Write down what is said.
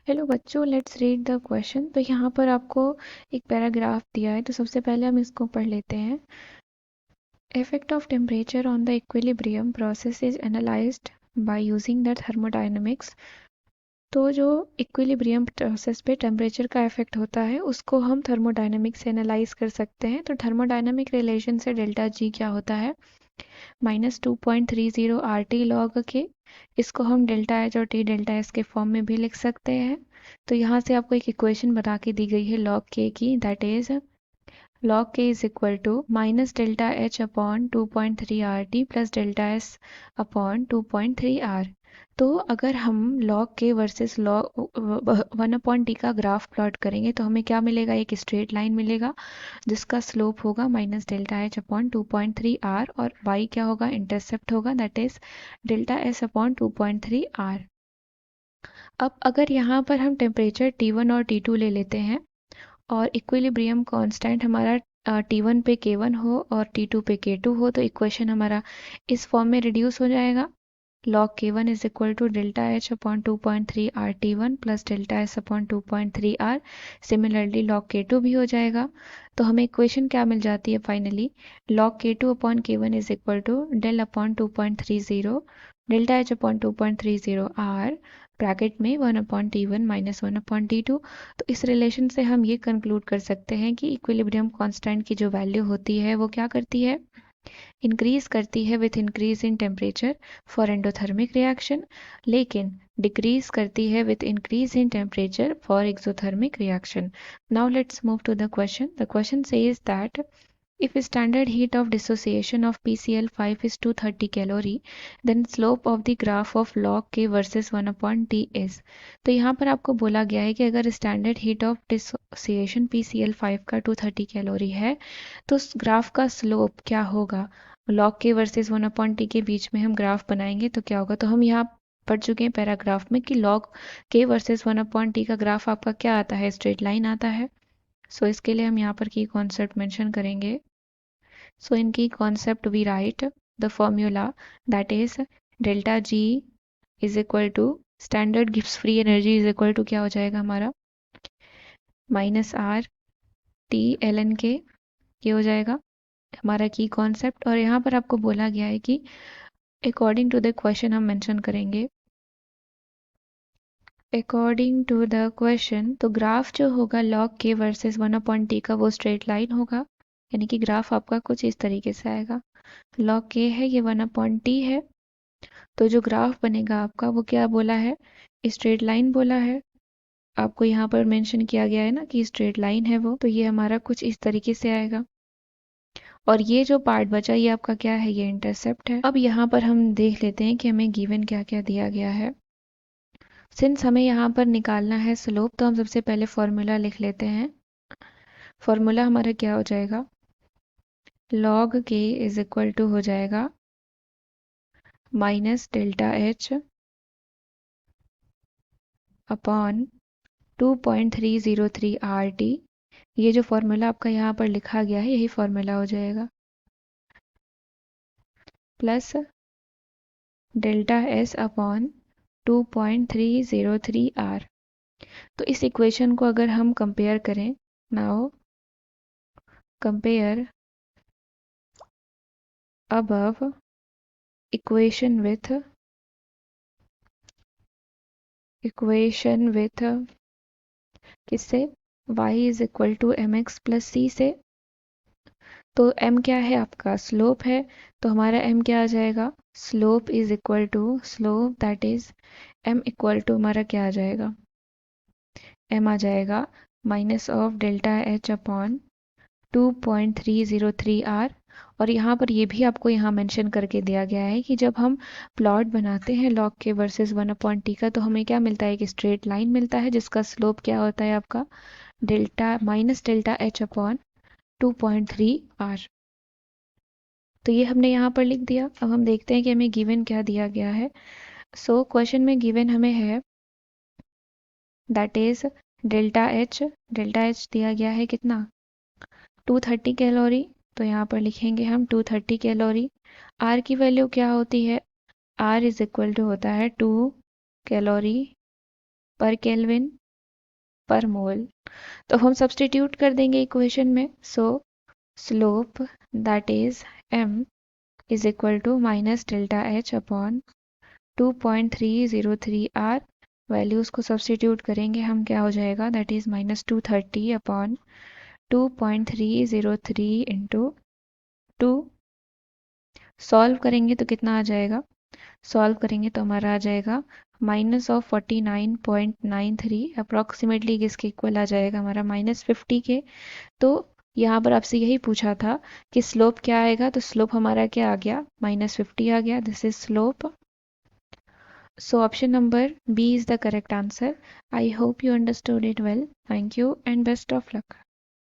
Hello बच्चों, let's read the question. तो यहाँ पर आपको एक पैराग्राफ दिया है, तो सबसे पहले हम इसको पढ़ लेते हैं। Effect of temperature on the equilibrium process is analysed by using the thermodynamics. तो जो इक्विलिब्रियम प्रोसेस पे टेम्परेचर का इफेक्ट होता है उसको हम थर्मोडायनेमिक्स से एनालाइज कर सकते हैं। तो थर्मोडायनेमिक रिलेशन से डेल्टा जी क्या होता है, -2.30 RT log के। इसको हम डेल्टा एच और टी डेल्टा एस के फॉर्म में भी लिख सकते हैं। तो यहाँ से आपको एक इक्वेशन बना के दी गई है log k की, that is log k is equal to minus delta H upon 2.3 RT plus delta S upon 2.3 R। तो अगर हम log k versus log 1/t का ग्राफ प्लॉट करेंगे तो हमें क्या मिलेगा, एक स्ट्रेट लाइन मिलेगा जिसका स्लोप होगा minus delta H upon 2.3 R और y क्या होगा, इंटरसेप्ट होगा, that is delta S upon 2.3 R। अब अगर यहाँ पर हम टेम्परेचर T1 और T2 ले लेते हैं और इक्विलिब्रियम कांस्टेंट हमारा T1 पे K1 हो और T2 पे K2 हो, तो इक्वेशन हमारा इस फॉर्म में रिड्यूस हो जाएगा। log k1 is equal to delta h upon 2.3 RT1 plus delta s upon 2.3 R। Similarly log k2 भी हो जाएगा। तो हमें इक्वेशन क्या मिल जाती है finally, log k2 upon k1 is equal to del upon 2.30 delta h upon 2.30 R bracket में 1 upon t1 minus 1 upon t2। तो इस रिलेशन से हम ये कंक्लूड कर सकते हैं कि इक्विलिब्रियम कांस्टेंट की जो वैल्यू होती है वो क्या करती है, इंक्रीज करती है with increase in temperature for endothermic reaction, लेकिन डिक्रीज करती है with increase in temperature for exothermic reaction. Now let's move to the question. The question says that if standard heat of dissociation of PCl5 is 230 calorie, then slope of the graph of log K versus 1 upon T is। तो यहाँ पर आपको बोला गया है कि अगर standard heat of dissociation PCl5 का 230 कैलोरी है तो उस ग्राफ का स्लोप क्या होगा, log K versus 1 upon T के बीच में हम ग्राफ बनाएंगे तो क्या होगा। तो हम यहाँ पढ़ चुके हैं पैराग्राफ में कि log K versus 1 upon T का ग्राफ आपका क्या आता है, स्ट्रेट लाइन आता है। सो इसके लिए हम यहाँ पर की कॉन्सेप्ट मेंशन करेंगे। So in key concept we write the formula, that is delta G is equal to standard Gibbs free energy is equal to क्या हो जाएगा हमारा, minus R T L N K, ये हो जाएगा हमारा की कॉन्सेप्ट। और यहाँ पर आपको बोला गया है कि अकॉर्डिंग टू द क्वेश्चन हम मेंशन करेंगे, अकॉर्डिंग टू द क्वेश्चन। तो ग्राफ जो होगा log k versus 1 upon t का वो स्ट्रेट लाइन होगा, यानी कि ग्राफ आपका कुछ इस तरीके से आएगा। log k है, ये 1 अपॉन t है, तो जो ग्राफ बनेगा आपका वो क्या बोला है, स्ट्रेट लाइन बोला है। आपको यहाँ पर मेंशन किया गया है ना कि स्ट्रेट लाइन है वो, तो ये हमारा कुछ इस तरीके से आएगा। और ये जो पार्ट बचा ये आपका क्या है, ये इंटरसेप्ट है। अब यहाँ पर हम देख लेते हैं कि हमें गिवन क्या क्या दिया गया है। सिंस हमें यहाँ पर निकालना है स्लोप, तो हम सबसे पहले फॉर्मूला लिख लेते हैं। फॉर्मूला हमारा क्या हो जाएगा, log k is equal to हो जाएगा minus delta H upon 2.303 RT। ये जो फॉर्मूला आपका यहाँ पर लिखा गया है यही फॉर्मूला हो जाएगा, plus delta S upon 2.303 R। तो इस इक्वेशन को अगर हम कंपेयर करें, now compare above equation with किससे, y is equal to M X plus C से। तो m क्या है आपका, स्लोप है, तो हमारा m क्या आ जाएगा, slope is equal to slope that is m equal to हमारा क्या आ जाएगा, m आ जाएगा minus of delta h upon 2.303 R। और यहाँ पर ये भी आपको यहाँ मेंशन करके दिया गया है कि जब हम प्लॉट बनाते हैं log k versus 1 upon t का, तो हमें क्या मिलता है, एक स्ट्रेट लाइन मिलता है जिसका स्लोप क्या होता है आपका, delta minus delta h upon 2.3 R। तो ये हमने यहाँ पर लिख दिया। अब हम देखते हैं कि हमें गिवन क्या दिया गया है। सो क्वेश्चन में गिवन हमें है दैट इज डेल्टा एच दिया गया है कितना, 230 कैलोरी। तो यहाँ पर लिखेंगे हम 230 कैलोरी। आर की वैल्यू क्या होती है, आर इज इक्वल टू होता है 2 कैलोरी पर केल्विन पर मोल। तो हम सब्स्टिट्यूट कर देंगे इक्वेशन में। So slope that is m is equal to minus delta H upon 2.303 R. Values को सब्स्टिट्यूट करेंगे हम, क्या हो जाएगा, that is -230 upon 2.303 into 2। Solve करेंगे तो कितना आ जाएगा, सॉल्व करेंगे तो हमारा आ जाएगा -49.93 अप्रॉक्सीमेटली, किसके इक्वल आ जाएगा हमारा -50 के। तो यहाँ पर आपसे यही पूछा था कि स्लोप क्या आएगा, तो स्लोप हमारा क्या आ गया, -50 आ गया। This is slope. So option number B is the correct answer. I hope you understood it well. Thank you and best of luck.